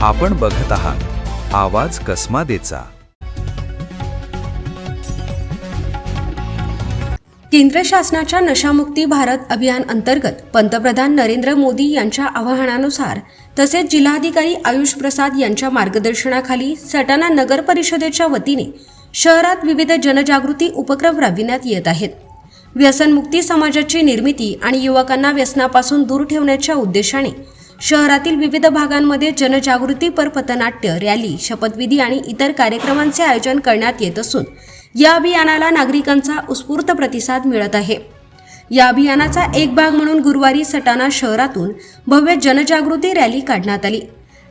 आपण बघत आहात आवाज कसमादेचा। केंद्र शासनाच्या नशामुक्ती भारत अभियान अंतर्गत पंतप्रधान नरेंद्र मोदी यांच्या आवाहनानुसार तसेच जिल्हाधिकारी आयुष प्रसाद यांच्या मार्गदर्शनाखाली सटाणा नगर परिषदेच्या वतीने शहरात विविध जनजागृती उपक्रम राबविण्यात येत आहेत। व्यसनमुक्ती समाजाची निर्मिती आणि युवकांना व्यसनापासून दूर ठेवण्याच्या उद्देशाने शहरातील विविध भागांमध्ये जनजागृतीपर पथनाट्य, रॅली, शपथविधी आणि इतर कार्यक्रमांचे आयोजन करण्यात येत असून या अभियानाला नागरिकांचा उत्स्फूर्त प्रतिसाद मिळत आहे। या अभियानाचा एक भाग म्हणून गुरुवारी सटाणा शहरातून भव्य जनजागृती रॅली काढण्यात आली।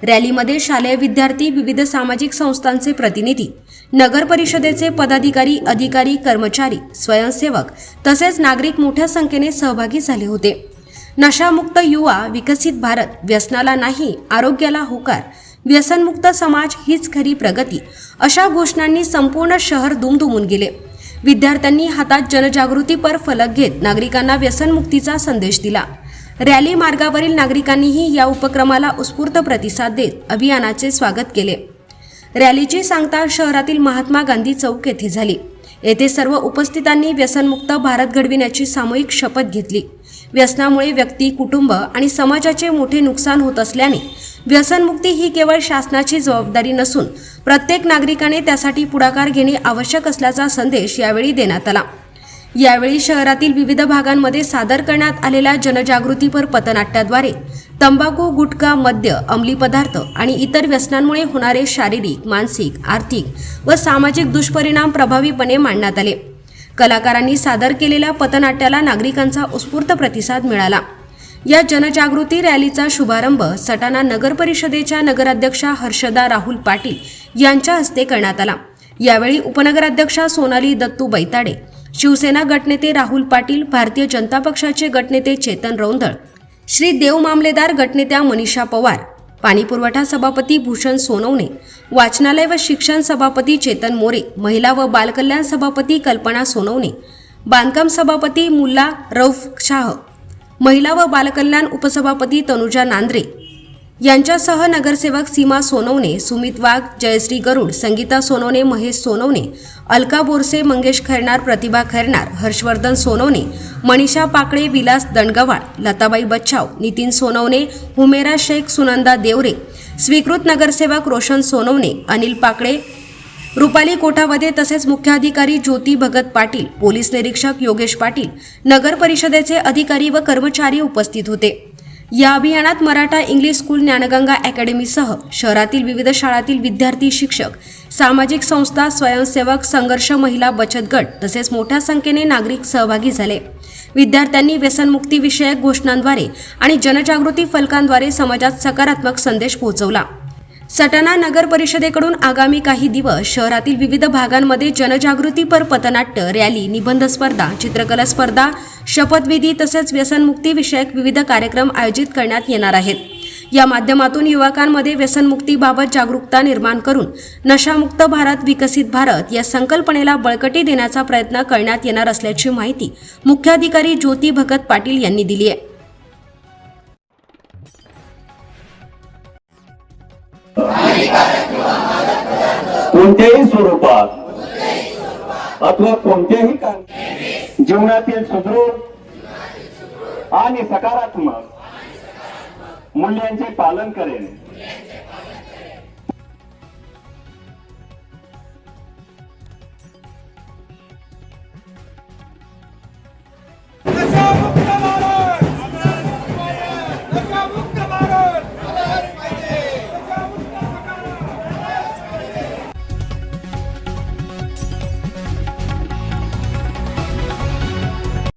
रॅलीमध्ये शालेय विद्यार्थी, विविध सामाजिक संस्थांचे प्रतिनिधी, नगर परिषदेचे पदाधिकारी, अधिकारी, कर्मचारी, स्वयंसेवक तसेच नागरिक मोठ्या संख्येने सहभागी झाले होते। नशामुक्त युवा, विकसित भारत, व्यसनाला नाही आरोग्याला होकार, व्यसनमुक्त समाज हीच खरी प्रगती अशा घोषणांनी संपूर्ण शहर दुमदुमून गेले। विद्यार्थ्यांनी हातात जनजागृतीपर फलक घेत नागरिकांना व्यसनमुक्तीचा संदेश दिला। रॅली मार्गावरील नागरिकांनीही या उपक्रमाला उत्स्फूर्त प्रतिसाद देत अभियानाचे स्वागत केले। रॅलीची सांगता शहरातील महात्मा गांधी चौक येथे झाली। येथे सर्व उपस्थितांनी व्यसनमुक्त भारत घडविण्याची सामूहिक शपथ घेतली। व्यसनामुळे व्यक्ती, कुटुंब आणि समाजाचे मोठे नुकसान होत असल्याने व्यसनमुक्ती ही केवळ शासनाची जबाबदारी नसून प्रत्येक नागरिकाने त्यासाठी पुढाकार घेणे आवश्यक असल्याचा संदेश यावेळी देण्यात आला। यावेळी शहरातील विविध भागांमध्ये सादर करण्यात आलेल्या जनजागृतीपर पथनाट्याद्वारे तंबाखू, गुटखा, मद्य, अंमली पदार्थ आणि इतर व्यसनांमुळे होणारे शारीरिक, मानसिक, आर्थिक व सामाजिक दुष्परिणाम प्रभावीपणे मांडण्यात आले। कलाकारांनी सादर केलेल्या पथनाट्याला नागरिकांचा उत्स्फूर्त प्रतिसाद मिळाला। या जनजागृती रॅलीचा शुभारंभ सटाणा नगर परिषदेच्या नगराध्यक्षा हर्षदा राहुल पाटील यांच्या हस्ते करण्यात आला। यावेळी उपनगराध्यक्षा सोनाली दत्तू बैताडे, शिवसेना गटनेते राहुल पाटील, भारतीय जनता पक्षाचे गटनेते चेतन रौंदळ, श्री देव मामलेदार गटनेत्या मनीषा पवार, पाणीपुरवठा सभापती भूषण सोनवणे, वाचनालय व शिक्षण सभापती चेतन मोरे, महिला व बालकल्याण सभापती कल्पना सोनवणे, बांधकाम सभापती मुल्ला रौफ शाह, महिला व बालकल्याण उपसभापती तनुजा नांद्रे यांच्यासह नगरसेवक सीमा सोनवणे, सुमित वाघ, जयश्री गरुड, संगीता सोनवणे, महेश सोनवणे, अलका बोरसे, मंगेश खैरनार, प्रतिभा खैरनार, हर्षवर्धन सोनवणे, मनीषा पाकडे, विलास दंडगवाळ, लताबाई बच्छाव, नितीन सोनवणे, हुमेरा शेख, सुनंदा देवरे, स्वीकृत नगरसेवक रोशन सोनवणे, अनिल पाकडे, रुपाली कोठावदे तसेच मुख्याधिकारी ज्योती भगत पाटील, पोलीस निरीक्षक योगेश पाटील, नगर परिषदेचे अधिकारी व कर्मचारी उपस्थित होते। या अभियानात मराठा इंग्लिश स्कूल, ज्ञानगंगा अकॅडमीसह शहरातील विविध शाळातील विद्यार्थी, शिक्षक, सामाजिक संस्था, स्वयंसेवक, संघर्ष महिला बचत गट तसेच मोठ्या संख्येने नागरिक सहभागी झाले। विद्यार्थ्यांनी व्यसनमुक्ती विषयक घोषणांद्वारे आणि जनजागृती फलकांद्वारे समाजात सकारात्मक संदेश पोहोचवला। सटाणा नगर परिषदेकडून आगामी काही दिवस शहरातील विविध भागांमध्ये जनजागृतीपर पथनाट्य, रॅली, निबंध स्पर्धा, चित्रकला स्पर्धा, शपथविधी तसेच व्यसनमुक्ती विषयक विविध कार्यक्रम आयोजित करण्यात येणार आहेत। या माध्यमातून युवकांमध्ये व्यसनमुक्तीबाबत जागरूकता निर्माण करून नशामुक्त भारत, विकसित भारत या संकल्पनेला बळकटी देण्याचा प्रयत्न करण्यात येणार असल्याची माहिती मुख्याधिकारी ज्योती भगत पाटील यांनी दिली आहे। कोणत्याही स्वरूपात अथवा कोणत्याही कारणाने जीवनातील सुदृढ आणि सकारात्मक मूल्यांचे पालन करेन।